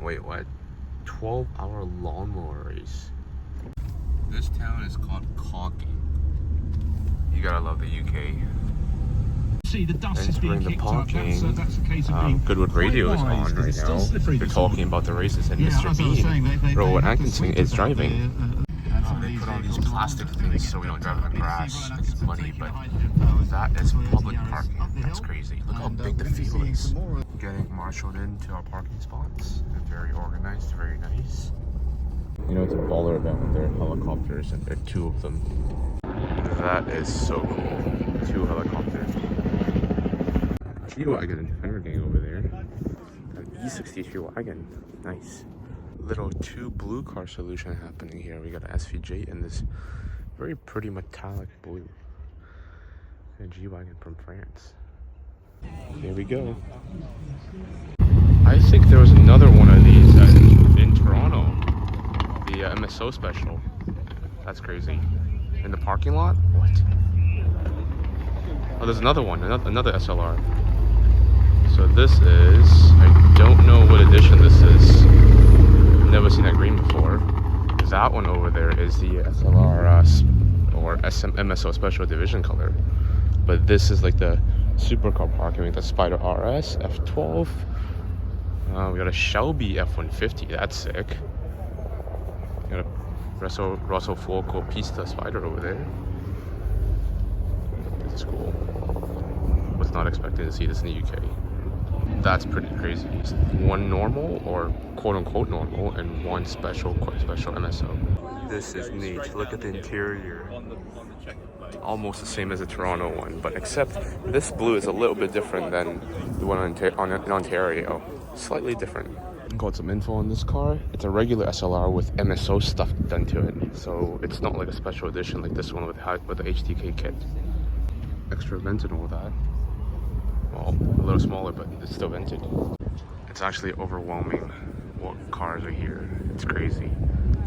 Wait, what? 12-hour lawnmower race. This town is called Conky. You gotta love the UK. See, the dust is being kicked up. That's a case of being Goodwood Radio is on right now. They're talking about the races, and Mr. Bean, Rowan Atkinson, is driving. They put on these plastic things so we don't drive on the grass. It's muddy, but that is public parking. That's crazy. Look how big the field is. Getting marshaled into our parking spots. They're very organized, very nice. You know, it's a baller event when there are helicopters, and there are 2 of them. That is so cool. 2 helicopters. G-Wagon and Fender gang over there. An E63 wagon. Nice. Little 2 blue car solution happening here. We got an SVJ in this very pretty metallic blue. A G-Wagon from France. Here we go. I think there was another one of these in Toronto. The MSO special. That's crazy. In the parking lot? What? Oh, there's another one. Another SLR. So this is... I don't know what edition this is. Never seen that green before. That one over there is the SLR or MSO Special Division color. But this is like the Supercar parking with the Spider RS F12. We got a Shelby F-150. That's sick. Got a Russell Fuoco Pista Spider over there. This is cool. Was not expecting to see this in the UK. That's pretty crazy. One normal, or quote-unquote normal, and one special, quite special MSO. This is neat. Look at the interior. Almost the same as the Toronto one, but except this blue is a little bit different than the one in Ontario. Slightly different. Got some info on this car. It's a regular SLR with MSO stuff done to it, so it's not like a special edition like this one with the HDK kit. Extra vent and all that. Well, a little smaller, but it's still vented. It's actually overwhelming what cars are here. It's crazy.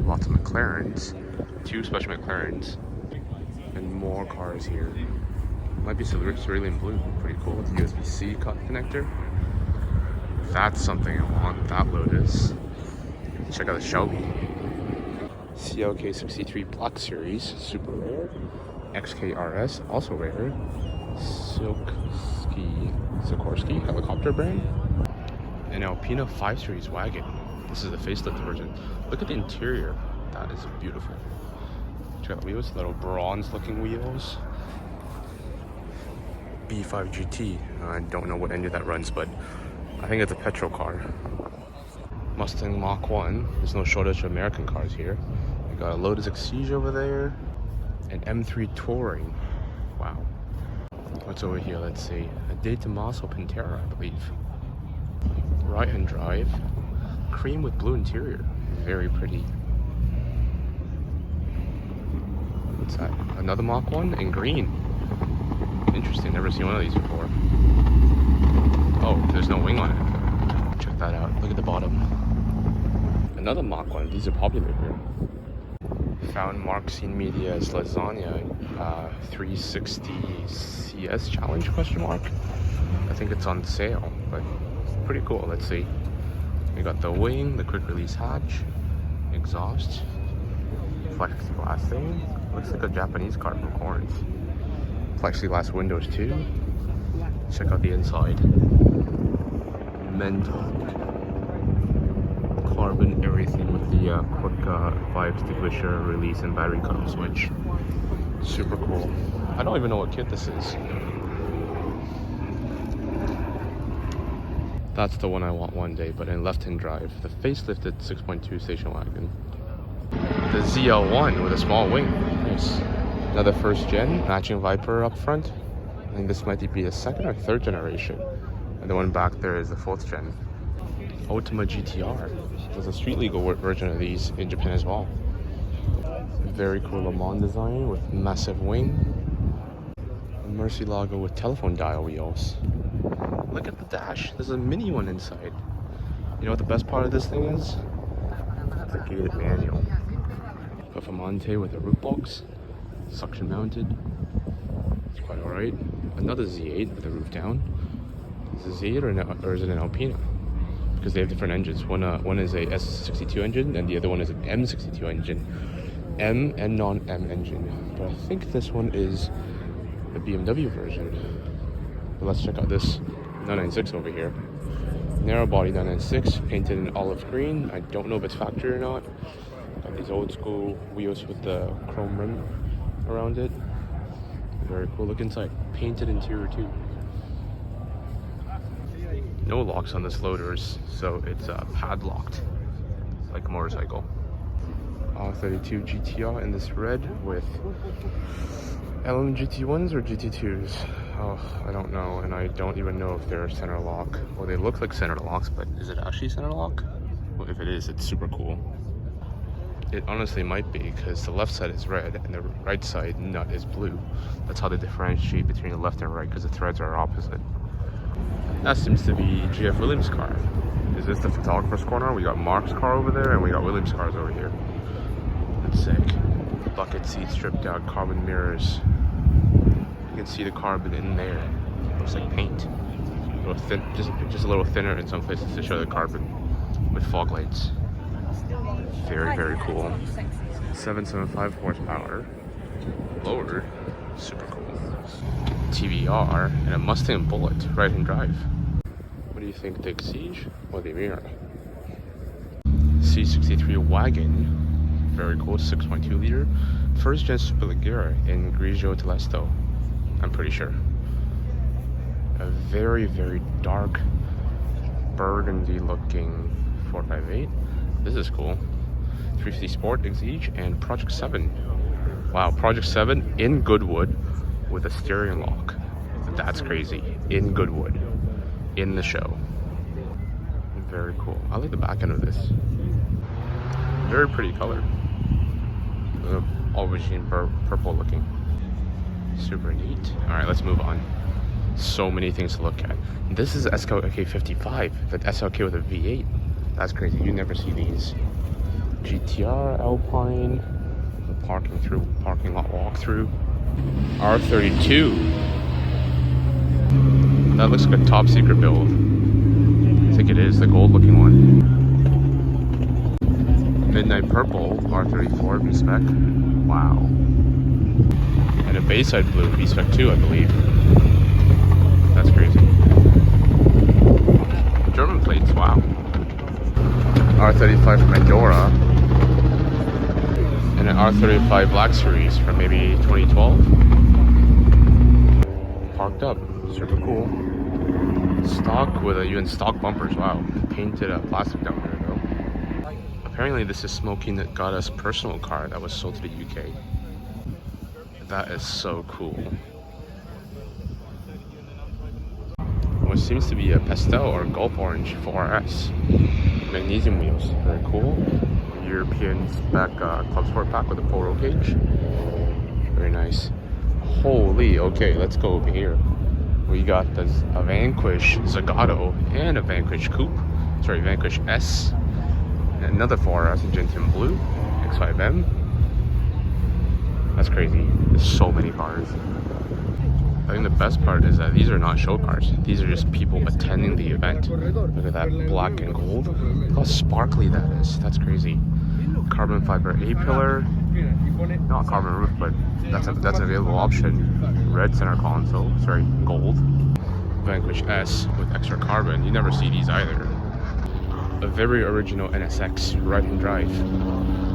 Lots of McLarens, 2 special McLarens, and more cars here. Might be cerulean blue, pretty cool. With USB-C connector. That's something I want. That Lotus. Check out the Shelby. CLK 63 Black Series, super rare. XKRS, also rare. Sikorsky helicopter brand. An Alpina 5 Series wagon. This is the facelift version. Look at the interior. That is beautiful. Check out the wheels, little bronze looking wheels. B5 GT. I don't know what engine that runs, but I think it's a petrol car. Mustang Mach 1. There's no shortage of American cars here. We got a Lotus Exige over there. An M3 Touring. Wow. What's over here? Let's see. A De Tomaso Pantera, I believe. Right-hand drive. Cream with blue interior. Very pretty. What's that? Another Mach 1 in green. Interesting. Never seen one of these before. Oh, there's no wing on it. Check that out. Look at the bottom. Another Mach 1. These are popular here. Found Marxine Media's Lasagna 360 CS Challenge question mark. I think it's on sale, but pretty cool. Let's see. We got the wing, the quick release hatch, exhaust, plexiglass thing. Looks like a Japanese car from Corns. Plexiglass windows too. Check out the inside. Mental. Carbon everything with the quick fire extinguisher release and battery cutoff switch. Super cool. I don't even know what kit this is. That's the one I want one day, but in left-hand drive. The facelifted 6.2 station wagon. The ZL1 with a small wing. Nice. Another first gen, matching Viper up front. I think this might be the 2nd or 3rd generation. And the one back there is the 4th gen. Ultima GTR. There's a street legal version of these in Japan as well. Very cool Le Mans design with massive wing. A Murcielago with telephone dial wheels. Look at the dash. There's a mini one inside. You know what the best part of this thing is? It's a gated manual. Performante with a roof box. Suction mounted. It's quite alright. Another Z8 with the roof down. Is it a Z8 or is it an Alpina? Because they have different engines. One is a S62 engine and the other one is an M62 engine. M and non-M engine. But I think this one is the BMW version. But let's check out this 996 over here. Narrow body 996, painted in olive green. I don't know if it's factory or not. Got these old school wheels with the chrome rim around it. Very cool look inside. Painted interior too. No locks on this loaders, so it's padlocked, like a motorcycle. 32 GTR in this red with LM GT1s or GT2s. Oh, I don't know, and I don't even know if they're center lock. Well, they look like center locks, but is it actually center lock? Well, if it is, it's super cool. It honestly might be, because the left side is red and the right side nut is blue. That's how they differentiate between the left and right, because the threads are opposite. That seems to be GF Williams' car. Is this the photographer's corner? We got Mark's car over there and we got Williams' cars over here. That's sick. Bucket seats stripped out, carbon mirrors. You can see the carbon in there. Looks like paint. A little thin, just a little thinner in some places to show the carbon with fog lights. Very, very cool. 775 horsepower. Lowered. Super cool. TVR and a Mustang Bullet right-hand drive. What do you think, the Exige or the Mirror? C63 wagon, very cool, 6.2 liter. First gen Supercar in Grigio Telesto, I'm pretty sure. A very, very dark burgundy looking 458. This is cool. 350 Sport Exige and Project 7. Wow, Project 7 in Goodwood with a steering lock. That's crazy. In Goodwood. In the show. Very cool. I like the back end of this. Very pretty color. Aubergine purple looking. Super neat. Alright, let's move on. So many things to look at. This is SLK 55. The SLK with a V8. That's crazy. You never see these. GTR, Alpine. The parking lot walkthrough. R32. That looks like a top secret build. I think it is, the gold looking one. Midnight Purple R34 V-Spec. Wow. And a Bayside Blue V-Spec 2, I believe. That's crazy. German plates, wow. R35 from Andorra. And an R35 Black Series from maybe 2012. Parked up, super cool. Stock with UN stock bumpers, wow. Painted plastic down there though. Apparently this is smoking that got us personal car that was sold to the UK. That is so cool. What seems to be a pastel or Gulf Orange 4RS. Magnesium wheels, very cool. European spec Club Sport pack with a polo cage. Very nice. Holy, okay, let's go over here. We got a Vanquish Zagato and a Vanquish Coupe. Sorry, Vanquish S. And another 4RS in Gentium Blue. X5M. That's crazy. There's so many cars. I think the best part is that these are not show cars. These are just people attending the event. Look at that black and gold. Look how sparkly that is. That's crazy. Carbon fiber A-pillar. Not carbon roof, but that's an available option. Red center console. Sorry, gold. Vanquish S with extra carbon. You never see these either. A very original NSX right-hand drive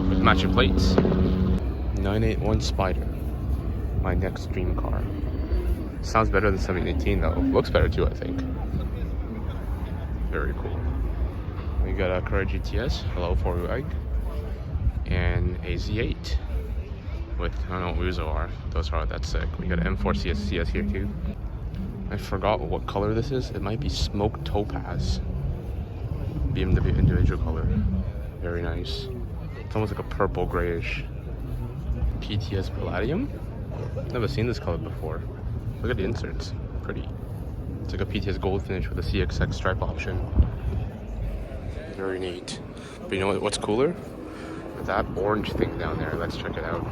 with matching plates. 981 Spider. My next dream car. Sounds better than 718 though. Looks better too, I think. Very cool. We got a Carrera GTS, hello 4-wheel egg, and a Z8 with, I don't know what wheels are. Those are that sick. We got an M4 CS here too. I forgot what color this is. It might be Smoke Topaz. BMW individual color. Very nice. It's almost like a purple grayish. PTS Palladium? Never seen this color before. Look at the inserts. Pretty. It's like a PTS gold finish with a CXX stripe option. Very neat. But you know what's cooler? That orange thing down there. Let's check it out.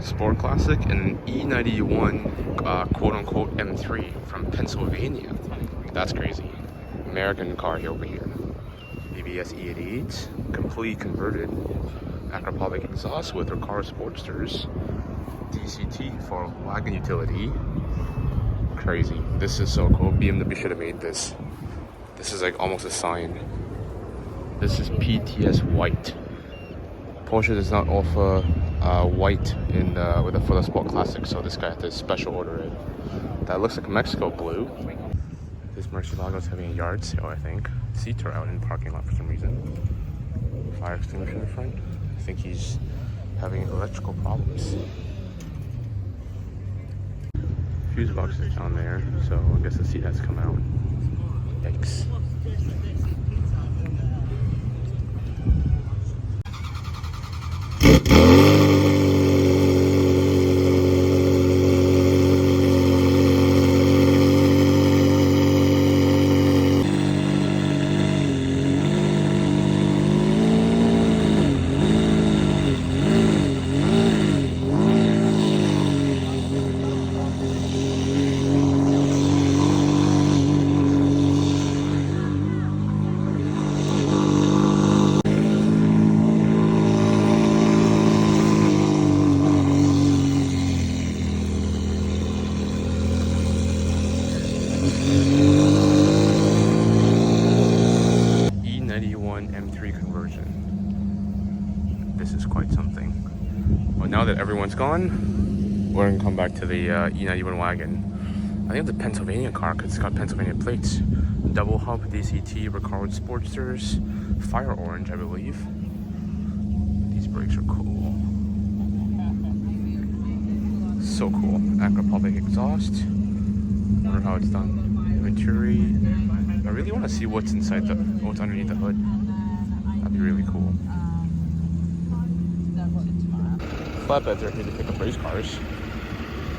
Sport Classic, and an E91 quote-unquote M3 from Pennsylvania. That's crazy. American car here over here. ABS E88, completely converted. Acropovic exhaust with Recaro Sportsters. DCT for wagon utility. Crazy. This is so cool. BMW should have made this. This is like almost a sign. This is PTS white. Porsche does not offer white in for the Sport Classic, so this guy had to special order it. That looks like Mexico blue. This Murcielago's having a yard sale, I think. Seats are out in the parking lot for some reason. Fire extinguisher in the front. I think he's having electrical problems. Fuse box is down there, so I guess the seat has to come out. Yikes. E91 M3 conversion. This is quite something. Well, now that everyone's gone, we're gonna come back to the E91 wagon. I think it's a Pennsylvania car because it's got Pennsylvania plates. Double hub DCT Recaro Sportsters, fire orange, I believe. These brakes are cool. So cool. Acropovic exhaust. Wonder how it's done. Venturi. I really want to see what's inside what's underneath the hood. That'd be really cool. Flatbeds are here to pick up race cars.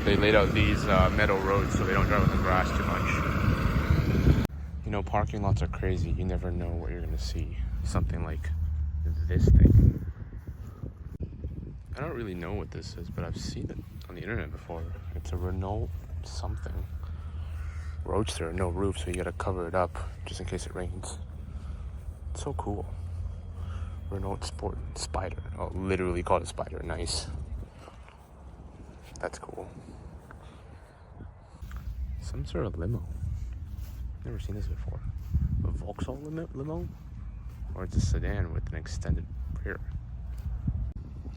They laid out these metal roads so they don't drive on the grass too much. You know, parking lots are crazy. You never know what you're gonna see. Something like this thing. I don't really know what this is, but I've seen it on the internet before. It's a Renault something. Roadster, no roof, so you gotta cover it up just in case it rains. It's so cool. Renault Sport Spider. Oh, literally called a Spider. Nice. That's cool. Some sort of limo. Never seen this before. A Vauxhall limo? Or it's a sedan with an extended rear.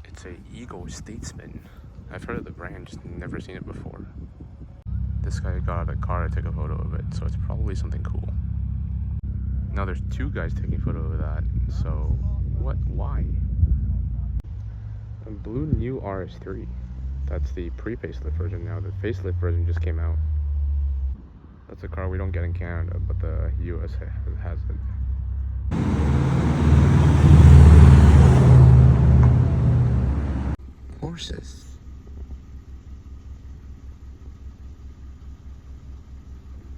It's a Eagle Statesman. I've heard of the brand, just never seen it before. This guy got out of the car to take a photo of it, so it's probably something cool. Now there's two guys taking a photo of that, so what? Why? A blue new RS3. That's the pre-facelift version now. The facelift version just came out. That's a car we don't get in Canada, but the US has it.